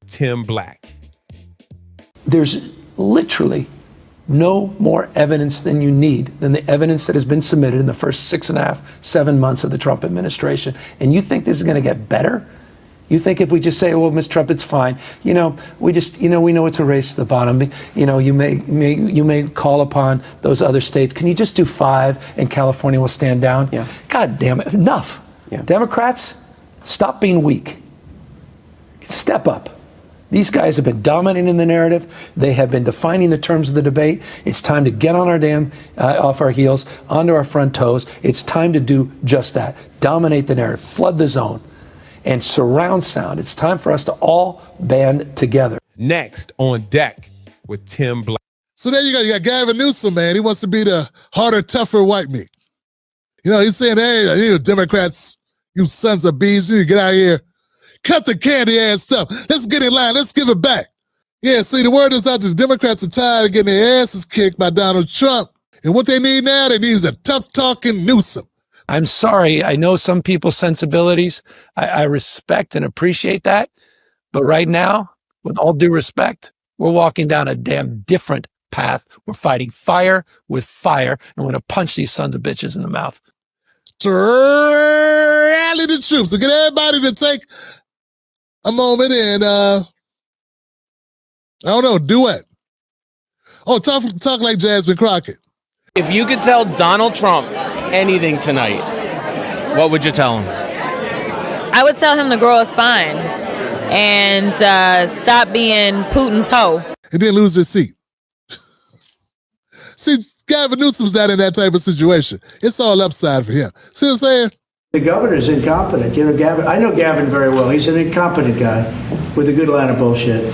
Tim Black. There's literally no more evidence than you need than the evidence that has been submitted in the first 6.5, 7 months of the Trump administration. And you think this is going to get better? You think if we just say, well, Mr. Trump, it's fine. We know it's a race to the bottom. You may call upon those other states. Can you just do 5 and California will stand down? Yeah. God damn it, enough. Yeah. Democrats, stop being weak. Step up. These guys have been dominating the narrative. They have been defining the terms of the debate. It's time to get on our off our heels, onto our front toes. It's time to do just that. Dominate the narrative, flood the zone, and surround sound. It's time for us to all band together. Next on deck with Tim Black. So there you go. You got Gavin Newsom, man. He wants to be the harder, tougher white meat. He's saying, hey, you Democrats, you sons of bees, you get out of here. Cut the candy ass stuff. Let's get in line. Let's give it back. Yeah, see, the word is out that the Democrats are tired of getting their asses kicked by Donald Trump. And what they need now, they need is a tough-talking Newsom. I'm sorry. I know some people's sensibilities. I respect and appreciate that. But right now, with all due respect, we're walking down a damn different path. We're fighting fire with fire, and we're going to punch these sons of bitches in the mouth. To rally the troops. So get everybody to take a moment and, duet. Oh, talk like Jasmine Crockett. If you could tell Donald Trump anything tonight, what would you tell him? I would tell him to grow a spine and stop being Putin's hoe. And then lose his seat. See, Gavin Newsom's not in that type of situation. It's all upside for him. See what I'm saying? The governor's incompetent. I know Gavin very well. He's an incompetent guy with a good line of bullshit.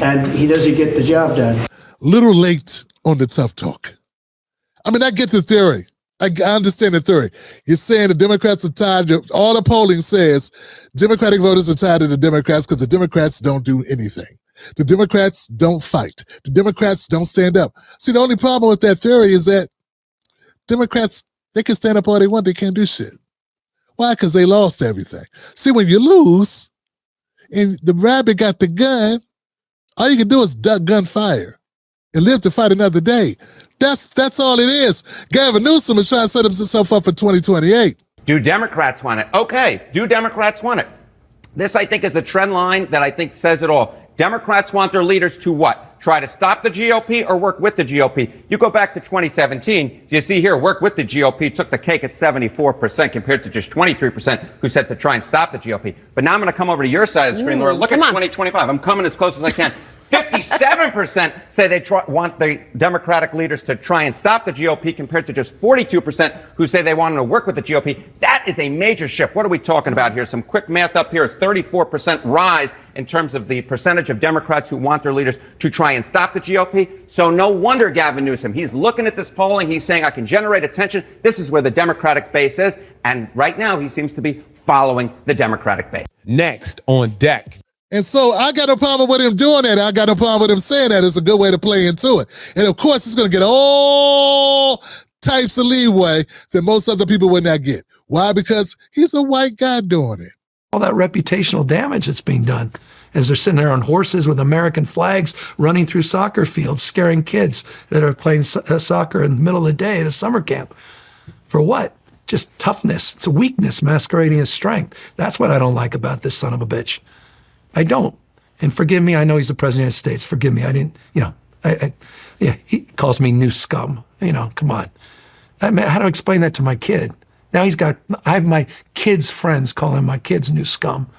And he doesn't get the job done. Little late on the tough talk. I mean, I get the theory. I understand the theory. You're saying the Democrats are tired. All the polling says Democratic voters are tired of the Democrats because the Democrats don't do anything. The Democrats don't fight. The Democrats don't stand up. See, the only problem with that theory is that Democrats, they can stand up all they want. They can't do shit. Why? Because they lost everything. See, when you lose and the rabbit got the gun, all you can do is duck gunfire and live to fight another day. That's all it is. Gavin Newsom is trying to set himself up for 2028. Do Democrats want it? Okay, do Democrats want it? This, I think, is the trend line that I think says it all. Democrats want their leaders to what? Try to stop the GOP or work with the GOP? You go back to 2017, you see here, work with the GOP took the cake at 74% compared to just 23% who said to try and stop the GOP. But now I'm going to come over to your side of the screen, Laura. Look at 2025. I'm coming as close as I can. 57% say they want the Democratic leaders to try and stop the GOP compared to just 42% who say they want them to work with the GOP. That is a major shift. What are we talking about here? Some quick math up here is 34% rise in terms of the percentage of Democrats who want their leaders to try and stop the GOP. So no wonder Gavin Newsom, he's looking at this polling. He's saying, I can generate attention. This is where the Democratic base is. And right now he seems to be following the Democratic base. Next on deck. And so I got no problem with him doing that. I got no problem with him saying that. It's a good way to play into it. And of course, it's going to get all types of leeway that most other people would not get. Why? Because he's a white guy doing it. All that reputational damage that's being done as they're sitting there on horses with American flags running through soccer fields, scaring kids that are playing soccer in the middle of the day at a summer camp. For what? Just toughness. It's a weakness masquerading as strength. That's what I don't like about this son of a bitch. I don't. And forgive me, I know he's the president of the United States. Forgive me, I didn't, he calls me new scum. Come on. I mean, how do I explain that to my kid? Now I have my kids' friends calling my kids new scum.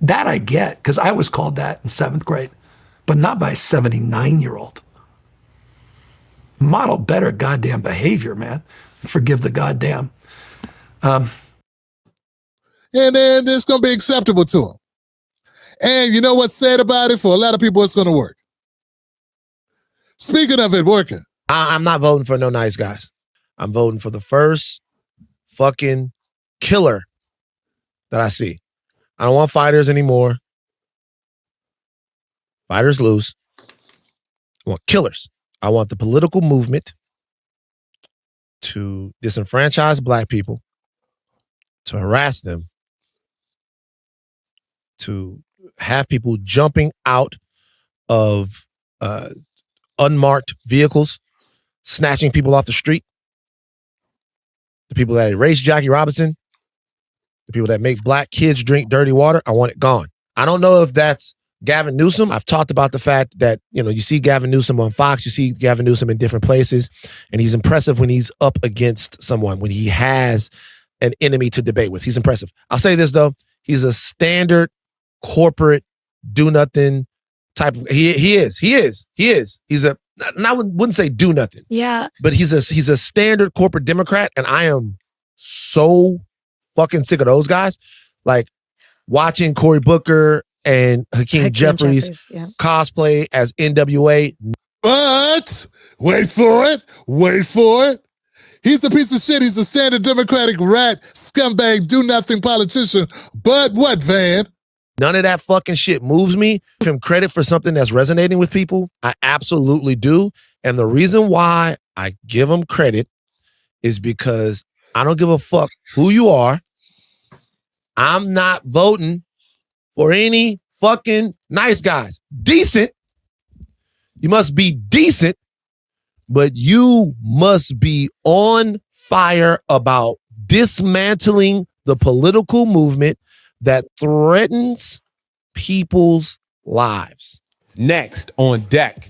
That I get, because I was called that in 7th grade, but not by a 79-year-old. Model better goddamn behavior, man. Forgive the goddamn. And then it's going to be acceptable to him. And you know what's sad about it? For a lot of people, it's going to work. Speaking of it working. I'm not voting for no nice guys. I'm voting for the first fucking killer that I see. I don't want fighters anymore. Fighters lose. I want killers. I want the political movement to disenfranchise black people, to harass them, to have people jumping out of unmarked vehicles, snatching people off the street. The people that erase Jackie Robinson, the people that make black kids drink dirty water, I want it gone. I don't know if that's Gavin Newsom. I've talked about the fact that, you see Gavin Newsom on Fox, you see Gavin Newsom in different places, and he's impressive when he's up against someone, when he has an enemy to debate with. He's impressive. I'll say this, though. He's a standard corporate do-nothing type of, he is. He's a, and I wouldn't say do nothing. Yeah. But he's a standard corporate Democrat, and I am so fucking sick of those guys. Like watching Cory Booker and Hakeem Jeffries cosplay as NWA. But wait for it. He's a piece of shit. He's a standard Democratic rat, scumbag, do-nothing politician. But what, Van? None of that fucking shit moves me. Give him credit for something that's resonating with people. I absolutely do. And the reason why I give him credit is because I don't give a fuck who you are. I'm not voting for any fucking nice guys. Decent. You must be decent, but you must be on fire about dismantling the political movement that threatens people's lives. Next on deck.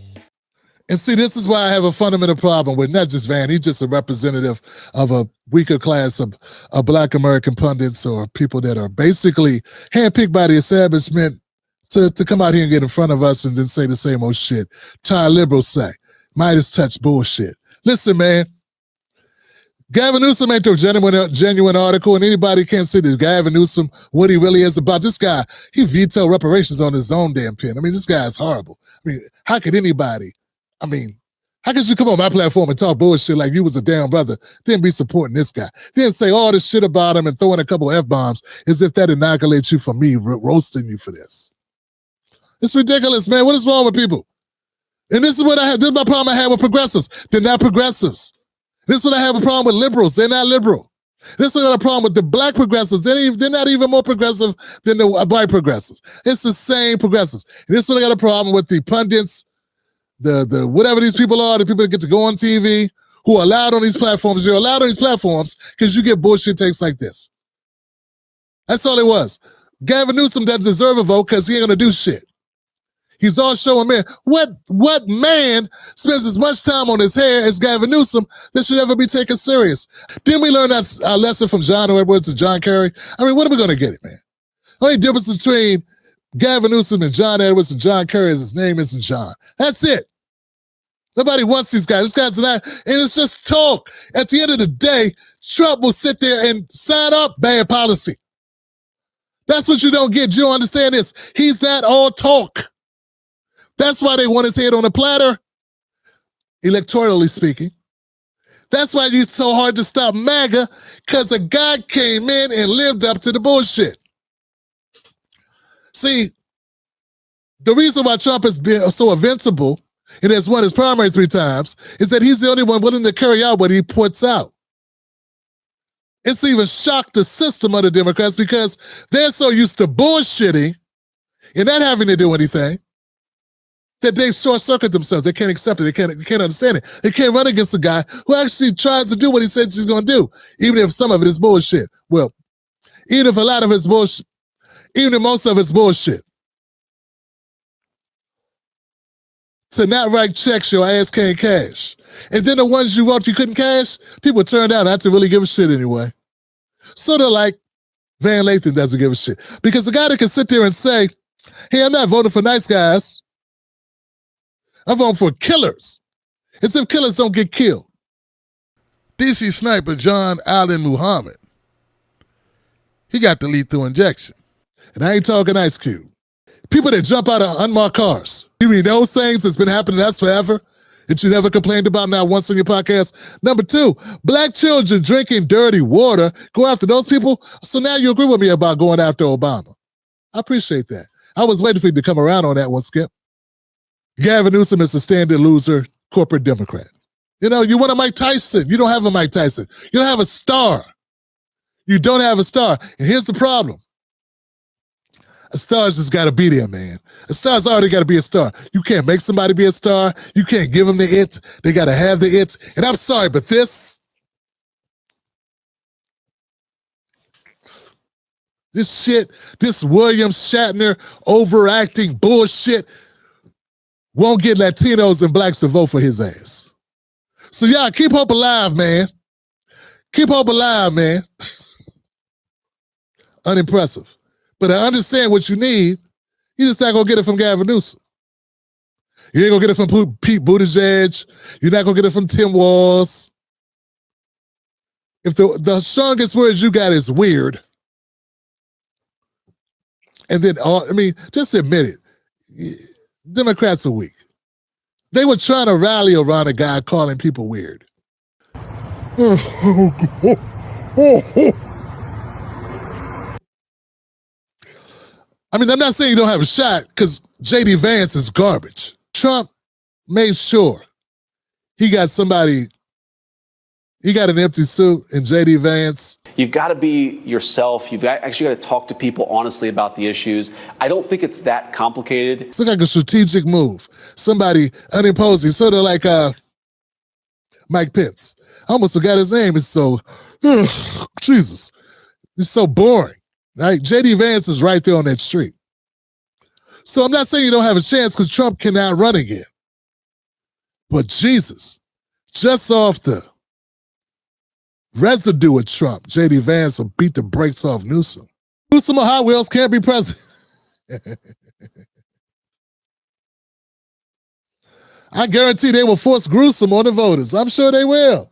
And see, this is why I have a fundamental problem with not just Van. He's just a representative of a weaker class of Black American pundits or people that are basically handpicked by the establishment to come out here and get in front of us and then say the same old shit. Tired liberals say, Midas touch bullshit. Listen, man. Gavin Newsom ain't no genuine article, and anybody can't see that Gavin Newsom, what he really is about. This guy, he vetoed reparations on his own damn pen. I mean, this guy is horrible. I mean, how could anybody, how could you come on my platform and talk bullshit like you was a damn brother, then be supporting this guy, then say all this shit about him and throw in a couple F-bombs as if that inoculates you from me roasting you for this? It's ridiculous, man. What is wrong with people? And this is this is my problem I have with progressives. They're not progressives. This is what I have a problem with liberals. They're not liberal. This is what I have a problem with the black progressives. They're not even more progressive than the white progressives. It's the same progressives. And this is what I got a problem with the pundits, the whatever these people are, the people that get to go on TV, who are allowed on these platforms. You're allowed on these platforms because you get bullshit takes like this. That's all it was. Gavin Newsom doesn't deserve a vote because he ain't going to do shit. He's all showing man. What man spends as much time on his hair as Gavin Newsom that should ever be taken serious? Didn't we learn that lesson from John Edwards and John Kerry? I mean, when are we going to get it, man? The only difference between Gavin Newsom and John Edwards and John Kerry is his name isn't John. That's it. Nobody wants these guys. These guys are not, and it's just talk. At the end of the day, Trump will sit there and sign up bad policy. That's what you don't get. You don't understand this. He's not all talk. That's why they want his head on a platter, electorally speaking. That's why it's so hard to stop MAGA, because a guy came in and lived up to the bullshit. See, the reason why Trump has been so invincible and has won his primary 3 times is that he's the only one willing to carry out what he puts out. It's even shocked the system of the Democrats because they're so used to bullshitting and not having to do anything that they've short-circuited themselves. They can't accept it. They can't understand it. They can't run against a guy who actually tries to do what he says he's going to do, even if some of it is bullshit. Well, even if a lot of it's bullshit, even if most of it's bullshit. To not write checks your ass can't cash. And then the ones you wrote you couldn't cash, people turned out not to really give a shit anyway. So they're like, Van Lathan doesn't give a shit. Because the guy that can sit there and say, hey, I'm not voting for nice guys. I'm voting for killers. As if killers don't get killed. DC sniper John Allen Muhammad. He got the lethal injection. And I ain't talking Ice Cube. People that jump out of unmarked cars. You mean those things that's been happening to us forever that you never complained about now once on your podcast? Number 2, black children drinking dirty water. Go after those people. So now you agree with me about going after Obama. I appreciate that. I was waiting for you to come around on that one, Skip. Gavin Newsom is a standard loser, corporate Democrat. You know, you want a Mike Tyson. You don't have a Mike Tyson. You don't have a star. You don't have a star. And here's the problem. A star's just got to be there, man. A star's already got to be a star. You can't make somebody be a star. You can't give them the it. They got to have the it. And I'm sorry, but this shit, this William Shatner overacting bullshit won't get Latinos and blacks to vote for his ass. So y'all keep hope alive, man. Keep hope alive, man. Unimpressive. But I understand what you need. You just not gonna get it from Gavin Newsom. You ain't gonna get it from Pete Buttigieg. You're not gonna get it from Tim Walz. If the strongest words you got is weird, and then just admit it. Democrats are weak. They were trying to rally around a guy calling people weird. I mean, I'm not saying you don't have a shot because J.D. Vance is garbage. Trump made sure he got an empty suit in J.D. Vance. You've got to be yourself. You've actually got to talk to people honestly about the issues. I don't think it's that complicated. It's like a strategic move. Somebody unimposing, sort of like Mike Pence. I almost forgot his name. It's so, Jesus. It's so boring. Right? J.D. Vance is right there on that street. So I'm not saying you don't have a chance because Trump cannot run again. But Jesus, just off the residue of Trump, J.D. Vance will beat the brakes off Newsom. Newsom or Hot Wheels can't be president. I guarantee they will force Gruesome on the voters. I'm sure they will.